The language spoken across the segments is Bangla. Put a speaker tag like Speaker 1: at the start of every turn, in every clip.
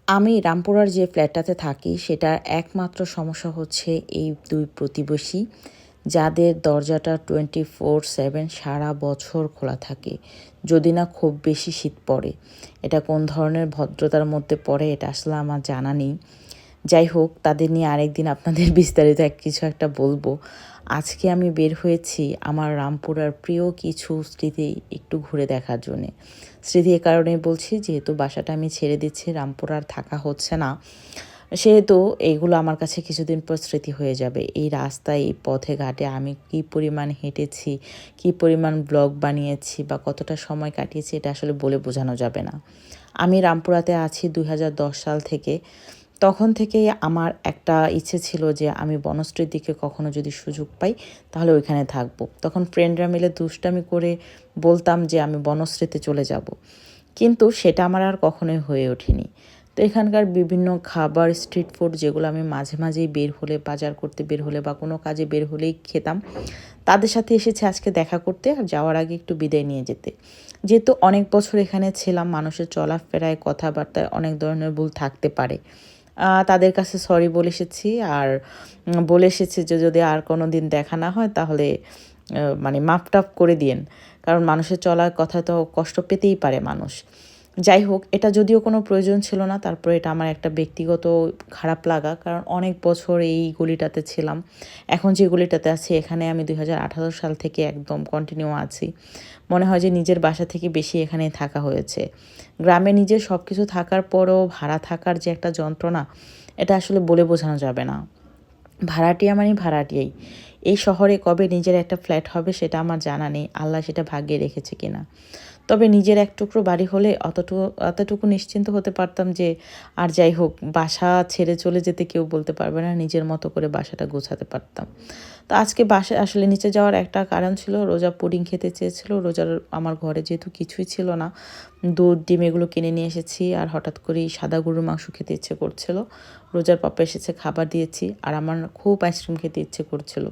Speaker 1: আমি রামপুরার যে ফ্ল্যাটটাতে থাকি সেটার একমাত্র সমস্যা হচ্ছে এই দুই প্রতিবেশী, যাদের দরজাটা 24/7 সারা বছর খোলা থাকে, যদি না খুব বেশি শীত পড়ে। এটা কোন ধরনের ভদ্রতার মধ্যে পড়ে এটা আসলে আমার জানা নেই। যাই হোক, তাদের নিয়ে আরেকদিন আপনাদের বিস্তারিত কিছু একটা বলবো। আজকে আমি বের হয়েছি আমার রামপুরার প্রিয় কিছু স্মৃতি একটু ঘুরে দেখার জন্যে। স্মৃতি এ কারণেই বলছি, যেহেতু বাসাটা আমি ছেড়ে দিচ্ছি, রামপুরা আর থাকা হচ্ছে না, সেহেতু এইগুলো আমার কাছে কিছুদিন পর স্মৃতি হয়ে যাবে। এই রাস্তায়, এই পথে ঘাটে আমি কী পরিমাণ হেঁটেছি, কী পরিমাণ ব্লগ বানিয়েছি বা কতটা সময় কাটিয়েছি, এটা আসলে বলে বোঝানো যাবে না। আমি রামপুরাতে আছি 2010 সাল থেকে। তখন থেকেই আমার একটা ইচ্ছে ছিল যে আমি বনশ্রীর দিকে কখনো যদি সুযোগ পাই তাহলে ওইখানে থাকবো। তখন ফ্রেন্ডরা মিলে দুষ্টামি করে বলতাম যে আমি বনশ্রীতে চলে যাব, কিন্তু সেটা আমার আর কখনোই হয়ে ওঠেনি। তো এখানকার বিভিন্ন খাবার, স্ট্রিট ফুড, যেগুলো আমি মাঝে মাঝেই বের হলে, বাজার করতে বের হলে বা কোনো কাজে বের হলেই খেতাম, তাদের সাথে এসেছে আজকে দেখা করতে আর যাওয়ার আগে একটু বিদায় নিয়ে যেতে। যেহেতু অনেক বছর এখানে ছিলাম, মানুষের চলাফেরায়, কথাবার্তায় অনেক ধরনের ভুল থাকতে পারে। তাদের কাছে সরি বলে এসেছি, আর বলে এসেছি যে যদি আর কোনো দিন দেখা না হয় তাহলে মানে মাপ-টাপ করে দিয়েন। কারণ মানুষের চলার কথা তো কষ্ট পেতেই পারে মানুষ। যাই হোক, এটা যদিও কোনো প্রয়োজন ছিল না, তারপরে এটা আমার একটা ব্যক্তিগত খারাপ লাগা। কারণ অনেক বছর এই গলিটাতে ছিলাম। এখন যে গলিটাতে আছি এখানে আমি 2018 সাল থেকে একদম কন্টিনিউ আছি। মনে হয় যে নিজের বাসা থেকে বেশি এখানেই থাকা হয়েছে। গ্রামে নিজের সব কিছু থাকার পরেও ভাড়া থাকার যে একটা যন্ত্রণা, এটা আসলে বলে বোঝানো যাবে না। ভাড়াটিয়া মানে ভাড়াটিয়াই। এই শহরে কবে নিজের একটা ফ্ল্যাট হবে সেটা আমার জানা নেই, আল্লাহ সেটা ভাগ্যে রেখেছে কিনা। তবে নিজের এক টুকরো বাড়ি হলে এতটুকু নিশ্চিন্ত হতে পারতাম যে আর যাই হোক, বাসা ছেড়ে চলে যেতে কেউ বলতে পারবে না, নিজের মতো করে বাসাটা গোছাতে পারতাম। তো আজকে বাসায় আসলে নিচে যাওয়ার একটা কারণ ছিল, রোজা পুডিং খেতে চেয়েছিল। রোজার আমার ঘরে যেহেতু কিছুই ছিল না, দুধ, ডিম এগুলো কিনে নিয়ে এসেছি, আর হঠাৎ করেই সাদা গরুর মাংস খেতে ইচ্ছে করছিল। রোজার পাপা এসেছে, খাবার দিয়েছি, আর আমার খুব আইসক্রিম খেতে ইচ্ছে করছিল,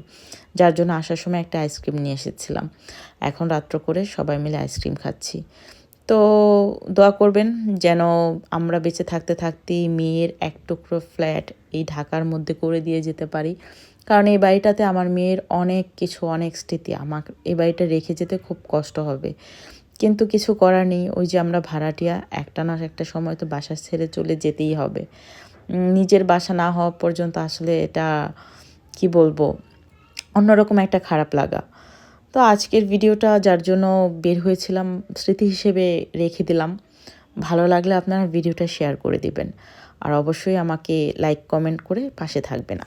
Speaker 1: যার জন্য আসার সময় একটা আইসক্রিম নিয়ে এসেছিলাম। এখন রাত্র করে সবাই মিলে আইসক্রিম খাচ্ছি। তো দোয়া করবেন যেন আমরা বেঁচে থাকতে থাকতেই মেয়ের এক টুকরো ফ্ল্যাট এই ঢাকার মধ্যে করে দিয়ে যেতে পারি। কারণ এই বাড়িটাতে আমার মেয়ের অনেক কিছু, অনেক স্মৃতি। আমাকে এই বাড়িটা রেখে যেতে খুব কষ্ট হবে, কিন্তু কিছু করার নেই। ওই যে আমরা ভাড়াটিয়া, একটা না একটা সময় তো বাসা ছেড়ে চলে যেতেই হবে। নিজের বাসা না হওয়া পর্যন্ত আসলে এটা কি বলবো, অন্যরকম একটা খারাপ লাগা। তো আজকের ভিডিওটা যার জন্য বের হয়েছিলাম স্মৃতি হিসেবে রেখে দিলাম। ভালো লাগলে আপনারা ভিডিওটা শেয়ার করে দিবেন, আর অবশ্যই আমাকে লাইক, কমেন্ট করে পাশে থাকবেন।